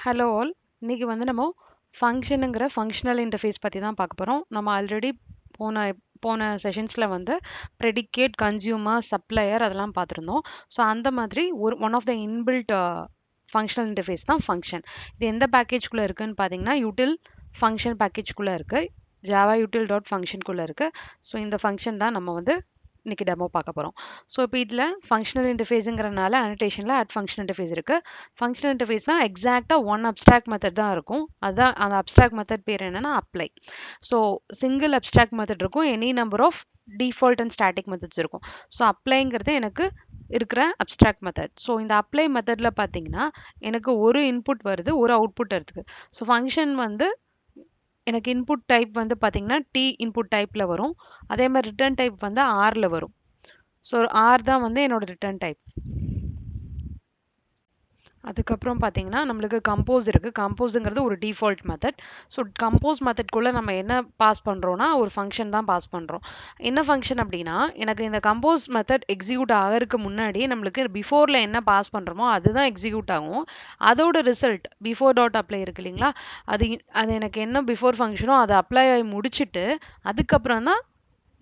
Hello all. இன்னைக்கு வந்து நம்ம ஃபங்க்ஷனுங்கிற ஃபங்க்ஷனல் இன்டர்ஃபேஸ் பற்றி தான் பார்க்க போகிறோம். நம்ம ஆல்ரெடி போன போன செஷன்ஸில் வந்து ப்ரெடிகேட், கன்சியூமர், சப்ளையர் அதெல்லாம் பார்த்துருந்தோம். ஸோ அந்த மாதிரி one of the inbuilt functional interface தான் ஃபங்க்ஷன். இது எந்த பேக்கேஜ்குள்ளே இருக்குன்னு பார்த்தீங்கன்னா யூட்டில் ஃபங்க்ஷன் பேக்கேஜ்குள்ளே இருக்குது. ஜாவா யூட்டில் டாட் ஃபங்க்ஷனுக்குள்ளே இருக்குது. ஸோ இந்த ஃபங்க்ஷன் தான் நம்ம வந்து இன்னைக்கு டெமோ பார்க்க போகிறோம். ஸோ இப்போ இதில் ஃபங்க்ஷனல் இன்டர்ஃபேஸுங்கிறனால அனோடேஷனில் அட் ஃபங்க்ஷனல் இன்டர்ஃபேஸ் இருக்குது. ஃபங்க்ஷனல் இன்டர்ஃபேஸ்னால் எக்ஸாக்டாக ஒன் அப்ஸ்ட்ராக்ட் மெத்தட் தான் இருக்கும். அதுதான் அந்த அப்ஸ்ட்ராக்ட் மெத்தட் பேர் என்னென்னா apply. So single abstract method இருக்கும். Any number of default and static methods இருக்கும். ஸோ அப்ளைங்கிறது எனக்கு இருக்கிற அப்ஸ்ட்ராக்ட் மெத்தட். ஸோ இந்த அப்ளை மெத்தடில் பார்த்தீங்கன்னா எனக்கு ஒரு இன்புட் வருது, ஒரு அவுட்புட் இருக்குது. ஸோ ஃபங்க்ஷன் வந்து எனக்கு இன்புட் டைப் வந்து பார்த்தீங்கன்னா டி இன்புட் டைப்பில் வரும். அதே மாதிரி ரிட்டர்ன் டைப் வந்து ஆரில் வரும். ஸோ ஆர் தான் வந்து என்னோட ரிட்டர்ன் டைப். அதுக்கப்புறம் பார்த்தீங்கன்னா நம்மளுக்கு கம்போஸ் இருக்குது. கம்போஸுங்கிறது ஒரு டிஃபால்ட் மெத்தட். ஸோ கம்போஸ் மெத்தட்குள்ளே நம்ம என்ன பாஸ் பண்ணுறோன்னா ஒரு ஃபங்க்ஷன் தான் பாஸ் பண்ணுறோம். என்ன ஃபங்க்ஷன் அப்படின்னா எனக்கு இந்த கம்போஸ் மெத்தட் எக்ஸிக்யூட் ஆகிறதுக்கு முன்னாடி நம்மளுக்கு பிஃபோரில் என்ன பாஸ் பண்ணுறோமோ அதுதான் எக்ஸிக்யூட் ஆகும். அதோட ரிசல்ட் பிஃபோர் டாட் அப்ளை இருக்கு இல்லைங்களா, அது எனக்கு என்ன பிஃபோர் ஃபங்க்ஷனோ அதை அப்ளை ஆகி முடிச்சுட்டு அதுக்கப்புறம் தான்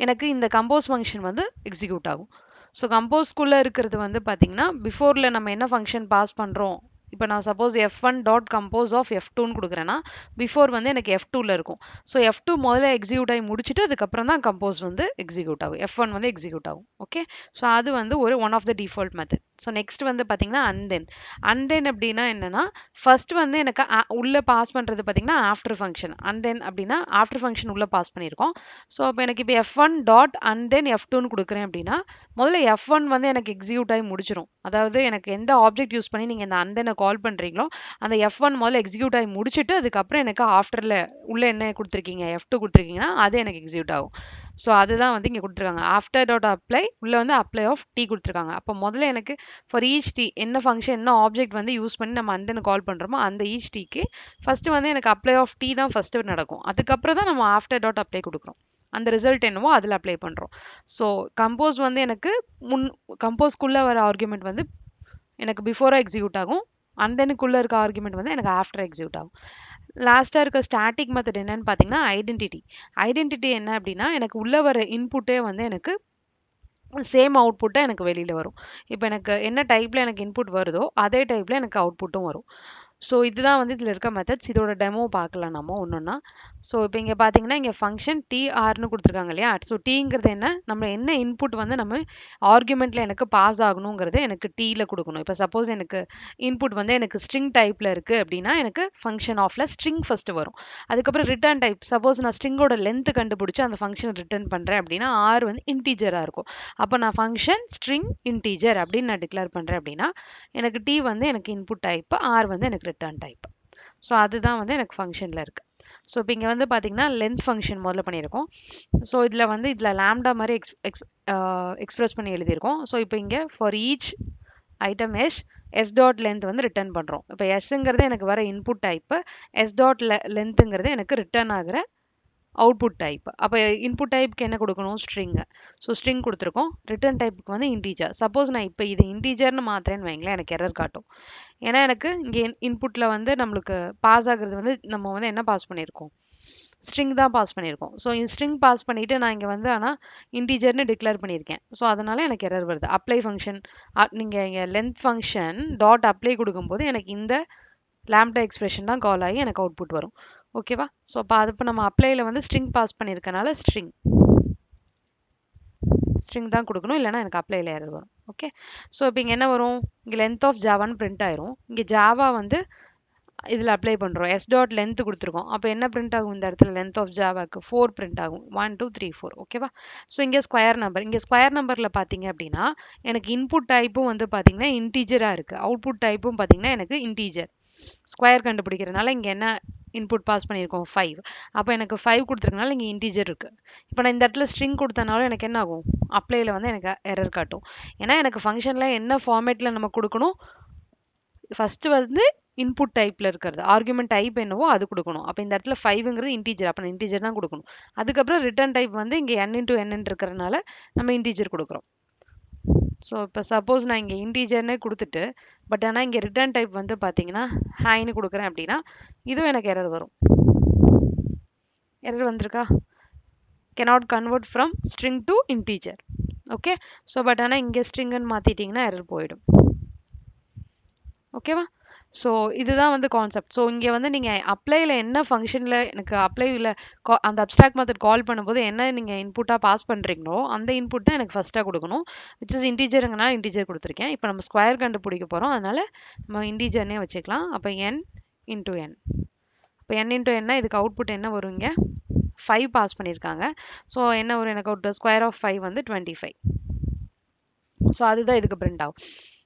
எனக்கு இந்த கம்போஸ் ஃபங்க்ஷன் வந்து எக்ஸிக்யூட் ஆகும். ஸோ கம்போஸ்குள்ளே இருக்கிறது வந்து பார்த்தீங்கன்னா பிஃபோரில் நம்ம என்ன ஃபங்க்ஷன் பாஸ் பண்ணுறோம். இப்போ நான் suppose F1 dot compose of F2ன்னு கொடுக்குறேன்னா பிஃபோர் வந்து எனக்கு F2ல இருக்கும். ஸோ F2 முதல்ல எக்ஸிக்யூட் ஆகி முடிச்சுட்டு அதுக்கப்புறம் தான் கம்போஸ் வந்து எக்ஸிக்யூட் ஆகும். F1 வந்து எக்ஸிக்யூட் ஆகும். ஓகே, ஸோ அது வந்து ஒரு one of the default method. So next வந்து பார்த்தீங்கன்னா அன்தென் அப்படின்னா என்னன்னா ஃபர்ஸ்ட் வந்து எனக்கு உள்ளே பாஸ் பண்ணுறது பார்த்தீங்கன்னா ஆஃப்டர் ஃபங்க்ஷன். அன்தென் அப்படின்னா ஆஃப்டர் ஃபங்க்ஷன் உள்ளே பாஸ் பண்ணியிருக்கோம். ஸோ அப்போ எனக்கு இப்போ F1 டாட் அன்தென் F2ன்னு கொடுக்குறேன் அப்படின்னா முதல்ல F1 வந்து எனக்கு எக்ஸிக்யூட் ஆகி முடிச்சிடும். அதாவது எனக்கு எந்த ஆப்ஜெக்ட் யூஸ் பண்ணி நீங்கள் இந்த அன்தெனை கால் பண்ணுறீங்களோ அந்த F1 முதல்ல எக்ஸிக்யூட் ஆகி முடிச்சுட்டு அதுக்கப்புறம் எனக்கு ஆஃப்டரில் உள்ளே என்ன கொடுத்துருக்கீங்க F2 கொடுத்துருக்கீங்கன்னா அது எனக்கு எக்ஸிக்யூட் ஆகும். ஸோ அதுதான் வந்து இங்கே கொடுத்துருக்காங்க. ஆஃப்டர் டாட் அப்ளை உள்ளே வந்து அப்ளை ஆஃப் டி கொடுத்துருக்காங்க. அப்போ முதல்ல எனக்கு ஃபார் ஈச் டி என்ன ஃபங்க்ஷன் என்ன ஆப்ஜெக்ட் வந்து யூஸ் பண்ணி நம்ம அன்தெனை கால் பண்ணுறோமோ அந்த ஈச் டிக்கு ஃபஸ்ட்டு வந்து எனக்கு அப்ளை ஆஃப் டி தான் ஃபஸ்ட்டு நடக்கும். அதுக்கப்புறம் தான் நம்ம ஆஃப்டர் டாட் அப்ளை கொடுக்குறோம். அந்த ரிசல்ட் என்னவோ அதில் அப்ளை பண்ணுறோம். ஸோ கம்போஸ் வந்து எனக்கு கம்போஸ்க்குள்ளே வர ஆர்குமெண்ட் வந்து எனக்கு பிஃபோராக எக்ஸிக்யூட் ஆகும். அன்தெனுக்குள்ளே இருக்க ஆர்குமெண்ட் வந்து எனக்கு ஆஃப்டர் எக்ஸிக்யூட் ஆகும். லாஸ்ட்டாக இருக்க ஸ்டாட்டிக் மெத்தட் என்னன்னு பார்த்தீங்கன்னா ஐடென்டிட்டி என்ன அப்படின்னா எனக்கு உள்ளே வர இன்புட்டே வந்து எனக்கு சேம் அவுட்புட்டாக எனக்கு வெளியில் வரும். இப்போ எனக்கு என்ன டைப்பில் எனக்கு இன்புட் வருதோ அதே டைப்பில் எனக்கு அவுட்புட்டும் வரும். ஸோ இதுதான் வந்து இதில் இருக்க மெத்தட்ஸ். இதோட டெமோ பார்க்கலாம் நம்ம ஒன்றுன்னா. ஸோ இப்போ இங்கே பார்த்தீங்கன்னா இங்கே ஃபங்க்ஷன் டிஆர்னு கொடுத்துருக்காங்க இல்லையா. ஸோ டிங்கிறது என்ன, நம்ம என்ன இன்புட் வந்து நம்ம ஆர்குமெண்ட்டில் எனக்கு பாஸ் ஆகணுங்கிறத எனக்கு டியில் கொடுக்கணும். இப்போ சப்போஸ் எனக்கு இன்புட் வந்து எனக்கு ஸ்ட்ரிங் டைப்பில் இருக்குது அப்படின்னா எனக்கு ஃபங்க்ஷன் ஆஃபில் ஸ்ட்ரிங் ஃபஸ்ட்டு வரும். அதுக்கப்புறம் ரிட்டர்ன் டைப், சப்போஸ் நான் ஸ்ட்ரிங்கோட லென்த்து கண்டுபிடிச்சி அந்த ஃபங்க்ஷன் ரிட்டர்ன் பண்ணுறேன் அப்படின்னா ஆர் வந்து இன்டீஜராக இருக்கும். அப்போ நான் ஃபங்க்ஷன் ஸ்ட்ரிங் இன்டீஜர் அப்படின்னு நான் டிக்ளேர் பண்ணுறேன் அப்படின்னா எனக்கு டி வந்து எனக்கு இன்புட் டைப்பு, ஆர் வந்து எனக்கு ரிட்டர்ன் டைப். ஸோ அதுதான் வந்து எனக்கு ஃபங்க்ஷனில் இருக்குது. ஸோ இப்போ இங்கே வந்து பார்த்தீங்கன்னா லென்த் ஃபங்க்ஷன் முதல்ல பண்ணியிருக்கோம். ஸோ இதில் லேம்டா மாதிரி எக்ஸ்பிரஸ் பண்ணி எழுதியிருக்கோம். ஸோ இப்போ இங்கே for each item S dot length வந்து ரிட்டர்ன் பண்ணுறோம். இப்போ எஸ்ங்கிறது எனக்கு வர இன்புட் டைப்பு, எஸ் டாட் லென்த்துங்கிறது எனக்கு ரிட்டர்ன் ஆகிற அவுட்புட் டைப். அப்போ இன்புட் டைப்புக்கு என்ன கொடுக்கணும், ஸ்ட்ரிங்கு. ஸோ ஸ்ட்ரிங் கொடுத்துருக்கோம். ரிட்டர்ன் டைப்புக்கு வந்து இன்டீஜர். சப்போஸ் நான் இப்போ இது இன்டீஜர்னு மாத்திரேன்னு வைங்களேன் எனக்கு எரர் காட்டும். ஏன்னா எனக்கு இங்கே இன்புட்டில் வந்து நம்மளுக்கு பாஸ் ஆகுறது வந்து நம்ம வந்து என்ன பாஸ் பண்ணியிருக்கோம், ஸ்ட்ரிங் தான் பாஸ் பண்ணியிருக்கோம். ஸோ இந்த ஸ்ட்ரிங் பாஸ் பண்ணிவிட்டு நான் இங்கே வந்து ஆனால் இன்டீஜர்னு டிக்ளேர் பண்ணியிருக்கேன். ஸோ அதனால் எனக்கு எரர் வருது. அப்ளை ஃபங்க்ஷன் நீங்கள் இங்கே லென்த் ஃபங்க்ஷன் டாட் அப்ளை கொடுக்கும்போது எனக்கு இந்த லாம்டா எக்ஸ்பிரஷன் தான் கால் ஆகி எனக்கு அவுட்புட் வரும். ஓகேவா. ஸோ அப்போ அது இப்போ நம்ம அப்ளையில் வந்து ஸ்ட்ரிங் பாஸ் பண்ணியிருக்கனால ஸ்ட்ரிங் தான் கொடுக்கணும், இல்லைனா எனக்கு அப்ளையில் எரர் வரும். ஓகே. ஸோ இப்போ இங்கே என்ன வரும், இங்கே லென்த் ஆஃப் ஜாவான்னு பிரிண்ட் ஆயிரும். இங்கே ஜாவா வந்து இதில் அப்ளை பண்ணுறோம். எஸ் டாட் லென்த் கொடுத்துருக்கோம். அப்போ என்ன பிரிண்ட் ஆகும் இந்த இடத்துல, லென்த் ஆஃப் ஜாவாக்கு 4 பிரிண்ட் ஆகும். 1 2 3 4. ஓகேவா. ஸோ இங்கே ஸ்கொயர் நம்பரில் பார்த்தீங்க அப்படின்னா எனக்கு இன்புட் டைப்பும் வந்து பார்த்தீங்கன்னா இன்டீஜராக இருக்குது, அவுட்புட் டைப்பும் பார்த்தீங்கன்னா எனக்கு இன்டீஜர். ஸ்கொயர் கண்டுபிடிக்கிறதுனால இங்கே என்ன இன்புட் பாஸ் பண்ணியிருக்கோம் 5. அப்போ எனக்கு 5 கொடுத்துருக்கனால இங்கே இன்டீஜர் இருக்குது. இப்போ நான் இந்த இடத்துல ஸ்ட்ரிங் கொடுத்தனாலும் எனக்கு என்ன ஆகும், அப்ளையில் வந்து எனக்கு எரர் காட்டும். ஏன்னா எனக்கு ஃபங்க்ஷனில் என்ன ஃபார்மேட்டில் நம்ம கொடுக்கணும், ஃபஸ்ட்டு வந்து இன்புட் டைப்பில் இருக்கிறது ஆர்குமெண்ட் டைப் என்னவோ அது கொடுக்கணும். அப்போ இந்த இடத்துல 5ங்கிறது இன்டீஜர், அப்போ இன்டீஜர் தான் கொடுக்கணும். அதுக்கப்புறம் ரிட்டர்ன் டைப் வந்து இங்கே n into n இருக்கிறதுனால நம்ம இன்டீஜர் கொடுக்குறோம். ஸோ இப்போ சப்போஸ் நான் இங்கே இன்டீஜர்னே கொடுத்துட்டு பட் ஆனால் இங்கே ரிட்டர்ன் டைப் வந்து பார்த்தீங்கன்னா ஹைன்னு கொடுக்குறேன் அப்படின்னா இதுவும் எனக்கு எரர் வரும். எரர் வந்திருக்கா? cannot convert from string to integer. Okay, so but ஆனால் இங்கே ஸ்ட்ரிங்குன்னு மாற்றிட்டிங்கன்னா எரர் போயிடும். ஓகேவா? ஸோ இதுதான் வந்து கான்செப்ட். ஸோ இங்கே வந்து நீங்கள் அப்ளைல என்ன ஃபங்க்ஷனில் எனக்கு அப்ளைவில் அந்த அப்ஸ்ட்ராக்ட் மெத்தட் கால் பண்ணும்போது என்ன நீங்கள் இன்புட்டாக பாஸ் பண்ணுறீங்களோ அந்த இன்புட் தான் எனக்கு ஃபஸ்ட்டாக கொடுக்கணும். விச் இஸ் இன்டீஜருங்கனா இன்டீஜர் கொடுத்துருக்கேன். இப்போ நம்ம ஸ்கொயர் கண்டுபிடிக்க போகிறோம், அதனால் நம்ம இன்டீஜர்னே வச்சுக்கலாம். அப்போ n இன்டூ n. இப்போ n இன்டூ என்ன இதுக்கு அவுட்புட் என்ன வரும்? இங்கே 5 பாஸ் பண்ணியிருக்காங்க. ஸோ என்ன வரும் எனக்கு அவுட்? ஸ்கொயர் ஆஃப் 5 வந்து 25. ஸோ அதுதான் இதுக்கு பிரிண்ட் ஆகும்.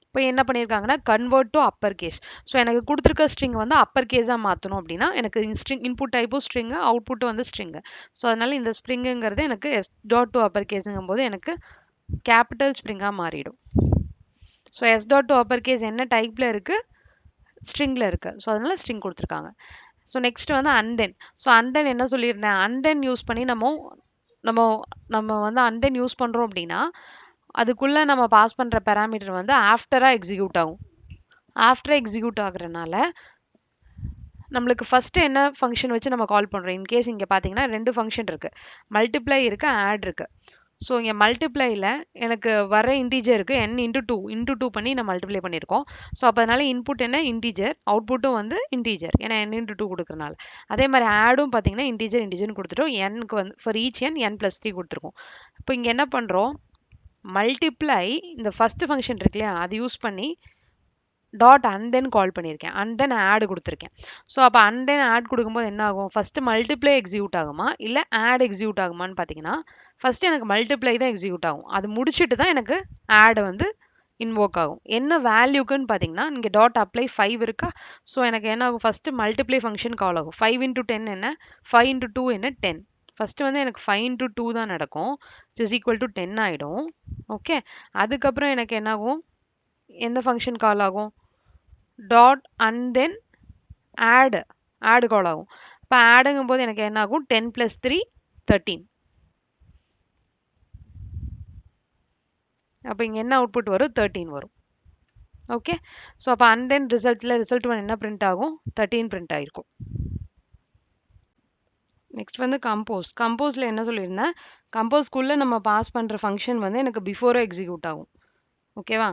இப்போ என்ன பண்ணியிருக்காங்கன்னா convert to upper case. So எனக்கு கொடுத்துருக்க ஸ்ட்ரிங் வந்து அப்பர் கேஸாக மாற்றணும் அப்படின்னா எனக்கு ஸ்ட்ரிங் இன்புட் டைப்பும் ஸ்ட்ரிங்கு, அவுட்புட்டும் வந்து ஸ்ட்ரிங்கு. ஸோ அதனால இந்த ஸ்ட்ரிங்குங்கிறது எனக்கு எஸ் டாட் டு அப்பர் கேஸுங்கும் போது எனக்கு கேபிட்டல் ஸ்ட்ரிங்காக மாறிடும். So S dot to upper case என்ன டைப்பில் இருக்குது? ஸ்ட்ரிங்கில் இருக்குது. ஸோ அதனால ஸ்ட்ரிங் கொடுத்துருக்காங்க. ஸோ நெக்ஸ்ட் வந்து அன்தென். ஸோ அன்தென் என்ன சொல்லியிருந்தேன்? அன்தென் யூஸ் பண்ணி நம்ம வந்து அன்தென் யூஸ் பண்ணுறோம் அப்படின்னா அதுக்குள்ளே நம்ம பாஸ் பண்ணுற பேராமீட்டர் வந்து ஆஃப்டராக எக்ஸிக்யூட் ஆகும். ஆஃப்டராக எக்ஸிக்யூட் ஆகுறதுனால நம்மளுக்கு ஃபஸ்ட்டு என்ன ஃபங்க்ஷன் வச்சு நம்ம கால் பண்ணுறோம்? இன்கேஸ் இங்கே பார்த்தீங்கன்னா 2 ஃபங்க்ஷன் இருக்குது, மல்டிப்ளை இருக்குது, ஆட் இருக்குது. ஸோ இங்கே மல்டிப்ளையில் எனக்கு வர இன்டீஜருக்கு n இன்ட்டு டூ பண்ணி நம்ம மல்டிப்ளை பண்ணியிருக்கோம். ஸோ அப்போ அதனால இன்புட் என்ன? இன்டீஜர், அவுட்புட்டும் வந்து இன்டீஜர், ஏன்னா n இன்ட்டு 2 கொடுக்குறனால. அதே மாதிரி ஆடும் பார்த்தீங்கன்னா இன்டீஜர்னு கொடுத்துட்டோம். nக்கு வந்து ஃபார் ஈச் n n+3 கொடுத்துருக்கோம். இப்போ இங்கே என்ன பண்ணுறோம்? மல்டிப்ளை இந்த ஃபஸ்ட்டு ஃபங்க்ஷன் இருக்கு இல்லையா, அது யூஸ் பண்ணி டாட் அன்தென் கால் பண்ணியிருக்கேன், அன்தென் ஆட் கொடுத்துருக்கேன். ஸோ அப்போ அன்தென் ஆட் கொடுக்கும்போது என்ன ஆகும்? ஃபஸ்ட்டு மல்டிப்ளை எக்ஸிக்யூட் ஆகுமா இல்லை ஆட் எக்ஸிக்யூட் ஆகுமான்னு பார்த்தீங்கன்னா ஃபஸ்ட்டு எனக்கு மல்டிப்ளை தான் எக்ஸிக்யூட் ஆகும். அது முடிச்சுட்டு தான் எனக்கு ஆட் வந்து இன்வோக் ஆகும். என்ன வேல்யூக்குன்னு பார்த்தீங்கன்னா இங்கே டாட் அப்ளை 5 இருக்கா? ஸோ எனக்கு என்ன ஆகும்? ஃபஸ்ட்டு மல்டிப்ளை ஃபங்க்ஷன் கால் ஆகும். 5 இன்ட்டு 10 என்ன? 5 இன்ட்டு 2 என்ன? 10. ஃபஸ்ட்டு வந்து எனக்கு 5 இன்ட்டு 2 தான் நடக்கும், இஸ் ஈக்குவல் டு 10 ஆகிடும். ஓகே, அதுக்கப்புறம் எனக்கு என்ன ஆகும்? எந்த ஃபங்க்ஷன் கால் ஆகும்? டாட் அண்ட் தென் ஆட் கால் ஆகும். இப்போ ஆடுங்கும் போது எனக்கு என்ன ஆகும்? 10 + 3 13. அப்போ இங்கே என்ன அவுட்புட் வரும்? 13 வரும். ஓகே, ஸோ அப்போ அண்ட் தென் ரிசல்ட் ஒன் என்ன பிரிண்ட் ஆகும்? 13 பிரிண்ட் ஆகிருக்கும். நெக்ஸ்ட் வந்து கம்போஸில் என்ன சொல்லியிருந்தேன்? கம்போஸ்க்குள்ளே நம்ம பாஸ் பண்ணுற ஃபங்க்ஷன் வந்து எனக்கு பிஃபோராக எக்ஸிக்யூட் ஆகும். ஓகேவா?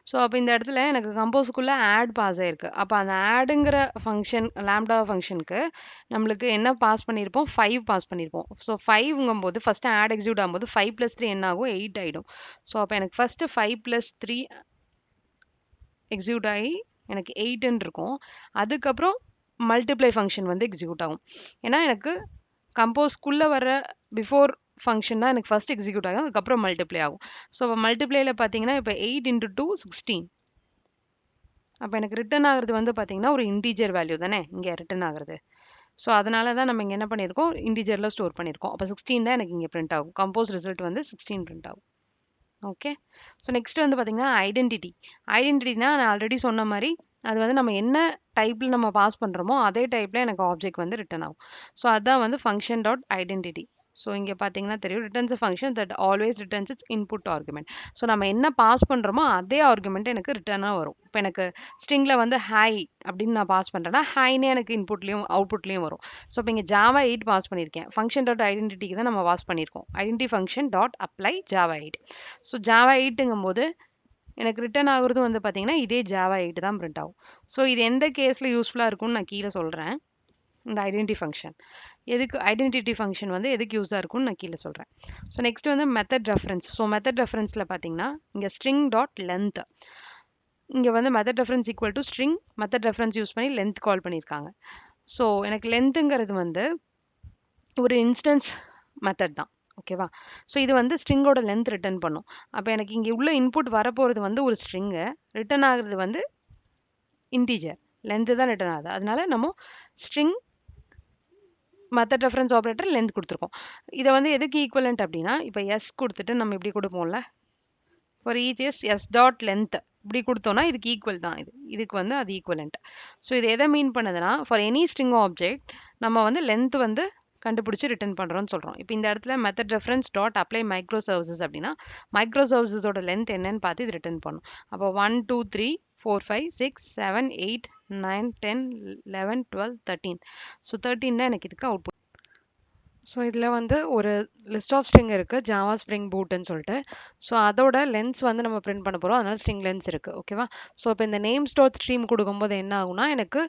ஸோ அப்போ இந்த இடத்துல எனக்கு கம்போஸுக்குள்ளே ஆட் பாஸ் ஆகிருக்கு. அப்போ அந்த ஆடுங்கிற ஃபங்க்ஷன் லாம்டா ஃபங்க்ஷனுக்கு நம்மளுக்கு என்ன பாஸ் பண்ணியிருப்போம்? 5 பாஸ் பண்ணியிருப்போம். ஸோ 5ங்கும்போது ஃபஸ்ட்டு ஆட் எக்ஸிக்யூட் ஆகும்போது 5 + 3 என்ன ஆகும்? 8 ஆகிடும். ஸோ அப்போ எனக்கு ஃபஸ்ட்டு 5 + 3 எக்ஸிக்யூட் ஆகி எனக்கு 8ன்னு இருக்கும். அதுக்கப்புறம் மல்டிப்ளை ஃபங்க்ஷன் வந்து எக்ஸிக்யூட் ஆகும். ஏன்னா எனக்கு கம்போஸ்க்குள்ளே வர பிஃபோர் ஃபங்க்ஷன் தான் எனக்கு ஃபஸ்ட் எக்ஸிக்யூட் ஆகும், அதுக்கப்புறம் மல்டிப்ளை ஆகும். ஸோ இப்போ மல்டிப்ளையில் பார்த்தீங்கன்னா இப்போ 8 இன்ட்டு 2 16. அப்போ எனக்கு ரிட்டர்ன் ஆகுறது வந்து பார்த்தீங்கன்னா ஒரு இன்டீஜர் வேல்யூ தானே இங்கே ரிட்டர்ன் ஆகுறது. ஸோ அதனால தான் நம்ம இங்கே என்ன பண்ணியிருக்கோம்? இன்டீஜரில் ஸ்டோர் பண்ணியிருக்கோம். அப்போ 16 தான் எனக்கு இங்கே பிரிண்ட் ஆகும். கம்போஸ் ரிசல்ட் வந்து 16 பிரிண்ட் ஆகும். ஓகே, ஸோ நெக்ஸ்ட் வந்து பார்த்தீங்கன்னா ஐடென்டிட்டினா நான் ஆல்ரெடி சொன்ன மாதிரி அது வந்து நம்ம என்ன டைப்பில் நம்ம பாஸ் பண்ணுறோமோ அதே டைப்பில் எனக்கு ஆப்ஜெக்ட் வந்து ரிட்டர்ன் ஆகும். ஸோ அதுதான் வந்து ஃபங்க்ஷன் டாட் ஐடென்டிட்டி. ஸோ இங்கே பார்த்தீங்கன்னா தெரியும், returns a function that always returns it's input argument. So நம்ம என்ன பாஸ் பண்ணுறோமோ அதே ஆர்குமெண்ட் எனக்கு ரிட்டர்னாக வரும். இப்போ எனக்கு ஸ்ட்ரிங்கில் வந்து ஹாய் அப்படின்னு நான் பாஸ் பண்ணுறேன்னா ஹாய்னே எனக்கு இன்புட்லேயும் அவுட்புட்லேயும் வரும். ஸோ இப்போ இங்கே ஜாவா 8 பாஸ் பண்ணியிருக்கேன். ஃபங்க்ஷன் டாட் ஐடென்டிட்டிக்கு தான் நம்ம பாஸ் பண்ணியிருக்கோம். Identity function dot apply Java 8. So Java 8ங்கும் போது எனக்கு ரிட்டர்ன் ஆகுறது வந்து பார்த்தீங்கன்னா இதே ஜாவா 8 தான் பிரிண்ட் ஆகும். ஸோ இது எந்த கேஸில் யூஸ்ஃபுல்லாக இருக்கும்னு நான் கீழே சொல்கிறேன். இந்த ஐடென்டி ஃபங்க்ஷன் எதுக்கு ஐடென்டிட்டி ஃபங்க்ஷன் வந்து எதுக்கு யூஸாக இருக்கும்னு நான் கீழே சொல்கிறேன். ஸோ நெக்ஸ்ட் வந்து மெத்தட் ரெஃபரன்ஸ். ஸோ மெத்தட் ரெஃபரன்ஸில் பார்த்தீங்கன்னா இங்கே ஸ்ட்ரிங் டாட் லென்த், இங்கே வந்து method reference equal to string method reference use பண்ணி லென்த் கால் பண்ணியிருக்காங்க. ஸோ எனக்கு லென்த்துங்கிறது வந்து ஒரு இன்ஸ்டன்ஸ் மெத்தட் தான். ஓகேவா? ஸோ இது வந்து ஸ்ட்ரிங்கோட லென்த் ரிட்டர்ன் பண்ணும். அப்போ எனக்கு இங்கே உள்ள இன்புட் வரப்போகிறது வந்து ஒரு ஸ்ட்ரிங்கு, ரிட்டர்ன் ஆகுறது வந்து இன்டீஜர், லென்த்து தான் ரிட்டர்ன் ஆகுது. அதனால நம்ம string method reference operator length கொடுத்துருக்கோம். இதை வந்து எதுக்கு ஈக்குவலண்ட் அப்படின்னா இப்போ எஸ் கொடுத்துட்டு நம்ம இப்படி கொடுப்போம்ல, for each S dot length இப்படி கொடுத்தோம்னா இதுக்கு ஈக்குவல் தான், இதுக்கு வந்து அது ஈக்குவலண்ட். ஸோ இது எதை மீன் பண்ணுதுன்னா ஃபார் எனி ஸ்ட்ரிங் ஆப்ஜெக்ட் நம்ம வந்து லென்த் வந்து கண்டுபிடிச்சு ரிட்டர்ன் பண்ணுறோன்னு சொல்கிறோம். இப்போ இந்த இடத்துல method reference dot apply micro services அப்படின்னா மைக்ரோ சர்வீசஸோட லென்த் என்னன்னு பார்த்து இது ரிட்டர்ன் பண்ணும். அப்போ 1 2 3 4 5 6 7 8 9 10 11 12 13. ஸோ 13 தான் எனக்கு இதுக்கு அவுட்புட். ஸோ இதில் வந்து ஒரு லிஸ்ட் ஆஃப் ஸ்ட்ரிங் இருக்குது ஜாவா ஸ்ப்ரிங் பூட்டுன்னு சொல்லிட்டு. ஸோ அதோட லென்ஸ் வந்து நம்ம பிரிண்ட் பண்ண போகிறோம். அதனால ஸ்ட்ரிங் லென்ஸ் இருக்குது. ஓகேவா? ஸோ இப்போ இந்த நேம்ஸ் டாட் ஸ்ட்ரீம் கொடுக்கும்போது என்ன ஆகும்னா எனக்கு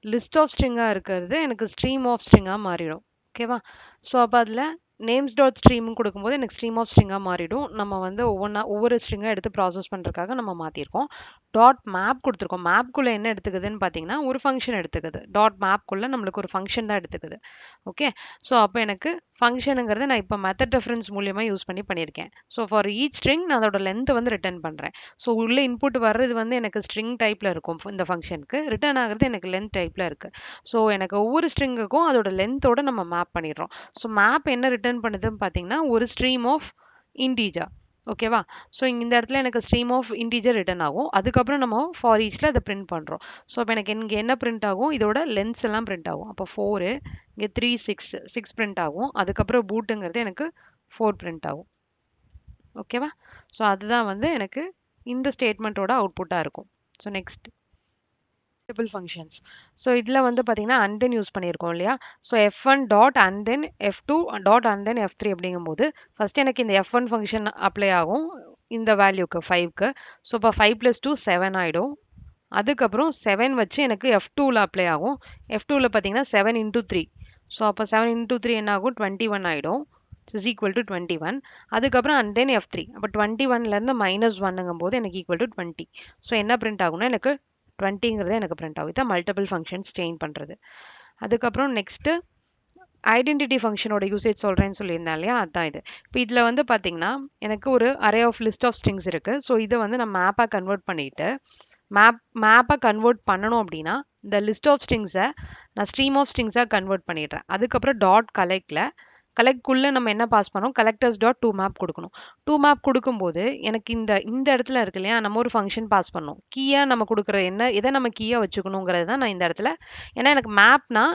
லிஸ்ட் ஆஃப் ஸ்ட்ரிங்காக இருக்கிறது எனக்கு ஸ்ட்ரீம் ஆஃப் ஸ்ட்ரிங்காக மாறிடும். ஓகேவா? ஸோ அப்போ அதில் நேம்ஸ் டாட் ஸ்ட்ரீம் கொடுக்கும்போது எனக்கு ஸ்ட்ரீம் ஆஃப் ஸ்ட்ரிங்காக மாறிடும். நம்ம வந்து ஒவ்வொரு ஸ்ட்ரிங்காக எடுத்து ப்ராசஸ் பண்ணுறதுக்காக நம்ம மாற்றிருக்கோம். டாட் மேப் கொடுத்துருக்கோம். மேப்குள்ளே என்ன எடுத்துக்குதுன்னு பார்த்தீங்கன்னா ஒரு ஃபங்க்ஷன் எடுத்துக்குது. டாட் மேப்குள்ளே நம்மளுக்கு ஒரு ஃபங்க்ஷன் தான் எடுத்துக்குது. ஓகே. ஸோ அப்போ எனக்கு ஃபங்க்ஷனுங்கிறது நான் இப்போ மெத்தட் ரெஃபரன்ஸ் மூலியமாக யூஸ் பண்ணியிருக்கேன். ஸோ ஃபார் ஈச் ஸ்ட்ரிங் நான் அதோட லென்த்தை வந்து ரிட்டர்ன் பண்ணுறேன். ஸோ உள்ள இன்புட் வர்றது வந்து எனக்கு ஸ்ட்ரிங் டைப்பில் இருக்கும். இந்த ஃபங்க்ஷனுக்கு ரிட்டர்ன் ஆகிறது எனக்கு லென்த் டைப்பில் இருக்குது. ஸோ எனக்கு ஒவ்வொரு ஸ்ட்ரிங்குக்கும் அதோட லென்த்தோட நம்ம மேப் பண்ணிடுறோம். ஸோ மேப் என்ன ரிட்டர்ன் பண்ணுதுன்னு பார்த்தீங்கன்னா ஒரு ஸ்ட்ரீம் ஆஃப் இன்டீஜர். ஓகேவா? ஸோ இந்த இடத்துல எனக்கு ஸ்ட்ரீம் ஆஃப் இன்டீஜர் ரிட்டர்ன் ஆகும். அதுக்கப்புறம் நம்ம ஃபார் ஈச்சில் அதை பிரிண்ட் பண்ணுறோம். ஸோ அப்போ எனக்கு இங்கே என்ன பிரிண்ட் ஆகும்? இதோட லென்ஸ் எல்லாம் பிரிண்ட் ஆகும். அப்போ 4 இங்கே 3 6 பிரிண்ட் ஆகும். அதுக்கப்புறம் பூட்டுங்கிறது எனக்கு 4 பிரிண்ட் ஆகும். ஓகேவா? ஸோ அதுதான் வந்து எனக்கு இந்த ஸ்டேட்மெண்ட்டோட அவுட்புட்டாக இருக்கும். So next multiple functions. So இதில் வந்து பார்த்தீங்கன்னா அண்ட் தென் யூஸ் பண்ணியிருக்கோம் இல்லையா? So f1 dot and then f2 dot and then f3 அப்படிங்கும்போது ஃபர்ஸ்ட் எனக்கு இந்த f1 ஃபங்க்ஷன் அப்ளை ஆகும் இந்த வேல்யூக்கு 5க்கு. ஸோ இப்போ 5 + 2 7 ஆகிடும். அதுக்கப்புறம் 7 வச்சு எனக்கு f2ல அப்ளை ஆகும். f2ல பார்த்தீங்கன்னா 7 × 3. ஸோ அப்போ 7 × 3 என்ன ஆகும்? 21 ஆகிடும். Is equal to 21. அதுக்கப்புறம் அண்ட் தென் f3. அப்போ 21லேருந்து -1ங்கும் போது எனக்கு ஈக்குவல் டு 20. ஸோ என்ன பிரிண்ட் ஆகும்னா எனக்கு 20ங்கிறது எனக்கு பிரிண்ட் ஆகும். இதான் மல்டிபிள் ஃபங்க்ஷன்ஸ் சேஞ்ச் பண்ணுறது. அதுக்கப்புறம் நெக்ஸ்ட்டு ஐடென்டிட்டி ஃபங்க்ஷனோட யூசேஜ் சொல்கிறேன்னு சொல்லியிருந்தேன் இல்லையா? அதுதான் இது. இப்போ இதில் வந்து பார்த்தீங்கன்னா எனக்கு ஒரு array of list of strings இருக்குது. ஸோ இதை வந்து நான் மேப்பாக கன்வெர்ட் பண்ணிவிட்டு மேப்பாக கன்வெர்ட் பண்ணணும் அப்படின்னா இந்த லிஸ்ட் ஆஃப் ஸ்ட்ரிங்ஸை நான் ஸ்ட்ரீம் ஆஃப் ஸ்ட்ரிங்ஸாக கன்வெர்ட் பண்ணிடுறேன். அதுக்கப்புறம் டாட் கலெக்ட்குள்ளே நம்ம என்ன பாஸ் பண்ணோம்? கலெக்டர்ஸ் டாட் டூ மேப் கொடுக்கணும். டூ மேப் கொடுக்கும்போது எனக்கு இந்த இடத்துல இருக்கு இல்லையா? நம்ம ஒரு ஃபங்க்ஷன் பாஸ் பண்ணோம். கீயாக நம்ம கொடுக்குற எதை நம்ம கீயாக வச்சுக்கணுங்கிறது தான் நான் இந்த இடத்துல. ஏன்னா எனக்கு மேப்னா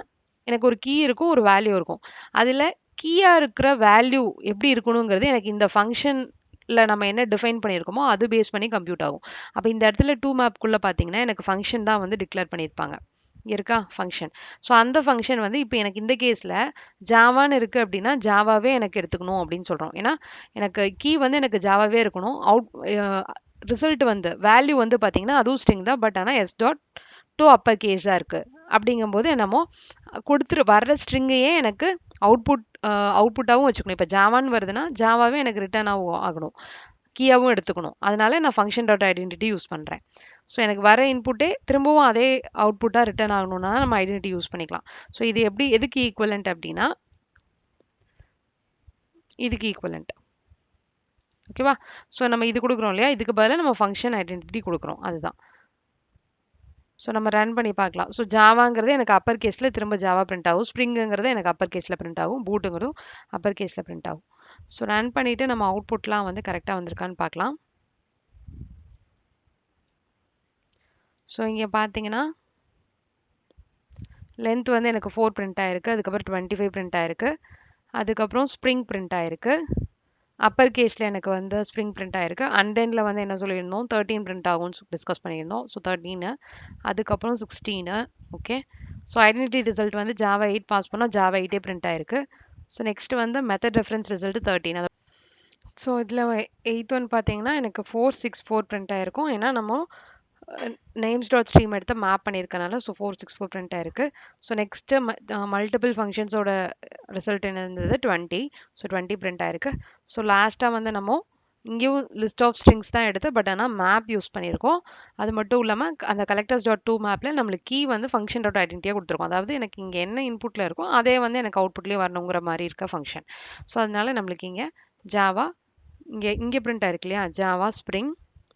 எனக்கு ஒரு கீ இருக்கும், ஒரு வேல்யூ இருக்கும். அதில் கீயாக இருக்கிற வேல்யூ எப்படி இருக்கணுங்கிறது எனக்கு இந்த ஃபங்க்ஷனில் நம்ம என்ன டிஃபைன் பண்ணியிருக்கோமோ அது பேஸ் பண்ணி கம்ப்யூட் ஆகும். அப்போ இந்த இடத்துல டூ மேப்குள்ளே பார்த்தீங்கன்னா எனக்கு ஃபங்க்ஷன் தான் வந்து டிக்ளேர் பண்ணியிருப்பாங்க. இருக்கா ஃபங்க்ஷன். ஸோ அந்த ஃபங்க்ஷன் வந்து இப்போ எனக்கு இந்த கேஸில் ஜாவான்னு இருக்குது அப்படின்னா ஜாவாவே எனக்கு எடுத்துக்கணும் அப்படின்னு சொல்கிறோம். ஏன்னா எனக்கு கீ வந்து எனக்கு ஜாவாவே இருக்கணும். ரிசல்ட் வந்து வேல்யூ வந்து பார்த்தீங்கன்னா அதுவும் ஸ்ட்ரிங் தான். பட் ஆனால் s.to அப்பர் கேஸாக இருக்குது. அப்படிங்கும்போது என்னமோ வர்ற ஸ்ட்ரிங்கையே எனக்கு அவுட்புட்டாகவும் வச்சுக்கணும். இப்போ ஜாவான்னு வருதுன்னா ஜாவாவே எனக்கு ரிட்டர்ன் ஆகணும், கீயாகவும் எடுத்துக்கணும். அதனால நான் ஃபங்க்ஷன் டாட் ஐடென்டிட்டி யூஸ் பண்ணுறேன். ஸோ எனக்கு வர இன்புட்டே திரும்பவும் அதே அவுட்புட்டாக ரிட்டர்ன் ஆகணும்னா நம்ம ஐடென்டிட்டி யூஸ் பண்ணிக்கலாம். ஸோ இது எதுக்கு ஈக்குவலண்ட் அப்படின்னா இதுக்கு ஈக்குவலண்ட். ஓகேவா? ஸோ நம்ம இது கொடுக்குறோம் இல்லையா? இதுக்கு பதிலாக நம்ம ஃபங்க்ஷன் ஐடென்டிட்டி கொடுக்குறோம். அதுதான். ஸோ நம்ம ரன் பண்ணி பார்க்கலாம். ஸோ ஜாவாங்கிறது எனக்கு அப்பர் கேஸில் திரும்ப ஜாவா பிரிண்ட் ஆகும். ஸ்ப்ரிங்குங்கிறது எனக்கு அப்பர் கேஸில் பிரிண்ட் ஆகும். பூட்டுங்கிறதும் அப்பர் கேஸில் பிரிண்ட் ஆகும். ஸோ ரன் பண்ணிவிட்டு நம்ம அவுட்புட்லாம் வந்து கரெக்டாக வந்திருக்கான்னு பார்க்கலாம். ஸோ இங்கே பார்த்தீங்கன்னா லென்த் வந்து எனக்கு 4 பிரிண்ட் ஆயிருக்கு. அதுக்கப்புறம் 25 பிரிண்ட் ஆயிருக்கு. அதுக்கப்புறம் ஸ்ப்ரிங் பிரிண்ட் ஆயிருக்கு. அப்பர் கேஸில் எனக்கு வந்து ஸ்ப்ரிங் பிரிண்ட் ஆயிருக்கு. அண்ட் தென்ல வந்து என்ன சொல்லியிருந்தோம்? 13 பிரிண்ட் ஆகும்னு டிஸ்கஸ் பண்ணியிருந்தோம். ஸோ 13. அதுக்கப்புறம் 16. ஓகே. ஸோ ஐடென்டிட்டி ரிசல்ட் வந்து ஜாவா 8 பாஸ் பண்ணோம். ஜாவா 8 பிரிண்ட் ஆயிருக்கு. ஸோ நெக்ஸ்ட் வந்து மெத்தட் ரெஃபரன்ஸ் ரிசல்ட் 13. ஸோ இதில் 8 ஒன் பார்த்தீங்கன்னா எனக்கு 4 6 4 பிரிண்ட் ஆயிருக்கும். ஏன்னா நம்ம நேம்ஸ் டாட் ஸ்ட்ரீம் எடுத்து மேப் பண்ணியிருக்கனால ஸோ 4 6 4 பிரிண்ட் ஆயிருக்கு. ஸோ நெக்ஸ்ட்டு மல்டிபிள் ஃபங்க்ஷன்ஸோட ரிசல்ட் என்ன இருந்தது? 20. ஸோ 20 பிரிண்ட் ஆயிருக்கு. ஸோ லாஸ்ட்டாக வந்து நம்ம இங்கேயும் லிஸ்ட் ஆஃப் ஸ்ட்ரிங்ஸ் தான் எடுத்து பட் ஆனால் மேப் யூஸ் பண்ணியிருக்கோம். அது மட்டும் இல்லாமல் அந்த கலெக்டர்ஸ் டாட் டூ மேப்பில் நம்மளுக்கு கீ வந்து ஃபங்க்ஷன் டாட் ஐடென்டிட்டியாக கொடுத்துருக்கோம். அதாவது எனக்கு இங்கே என்ன இன்புட்டில் இருக்கும் அதே வந்து எனக்கு அவுட்புட்லேயே வரணுங்கிற மாதிரி இருக்க ஃபங்க்ஷன். ஸோ அதனால நம்மளுக்கு இங்கே ஜாவா இங்கே பிரிண்ட் ஆயிருக்கு இல்லையா? Java spring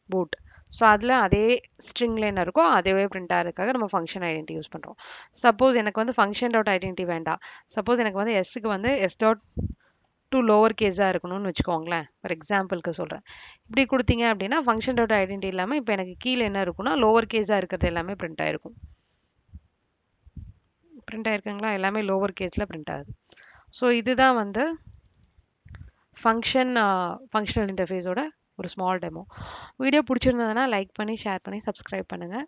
boot. ஸோ அதில் அதே ஸ்ட்ரிங்கில் என்ன இருக்கோ அதே பிரிண்ட் ஆகிறதுக்காக நம்ம ஃபங்க்ஷன் ஐடென்டிட்டி யூஸ் பண்ணுறோம். சப்போஸ் எனக்கு வந்து ஃபங்க்ஷன் டாட் ஐடென்டிட்டி வேண்டாம். சப்போஸ் எனக்கு வந்து எஸ்ஸுக்கு வந்து s.to லோவர் கேஸாக இருக்கணும்னு வச்சுக்கோங்களேன். ஃபார் எக்ஸாம்பிளுக்கு சொல்கிறேன். இப்படி கொடுத்தீங்க அப்படின்னா ஃபங்க்ஷன் டாட் ஐடென்டிட்டி இல்லாமல் இப்போ எனக்கு கீழே என்ன இருக்குன்னா லோவர் கேஸாக இருக்கிறது எல்லாமே பிரிண்ட் ஆயிருக்கும். பிரிண்ட் ஆயிருக்குங்களா? எல்லாமே லோவர் கேஸில் பிரிண்ட் ஆகுது. ஸோ இதுதான் வந்து ஃபங்க்ஷனல் இன்டர்ஃபேஸோட ஒரு ஸ்மால் டெமோ. வீடியோ பிடிச்சிருந்ததுன்னா லைக் பண்ணி, ஷேர் பண்ணி, சப்ஸ்கிரைப் பண்ணுங்கள்.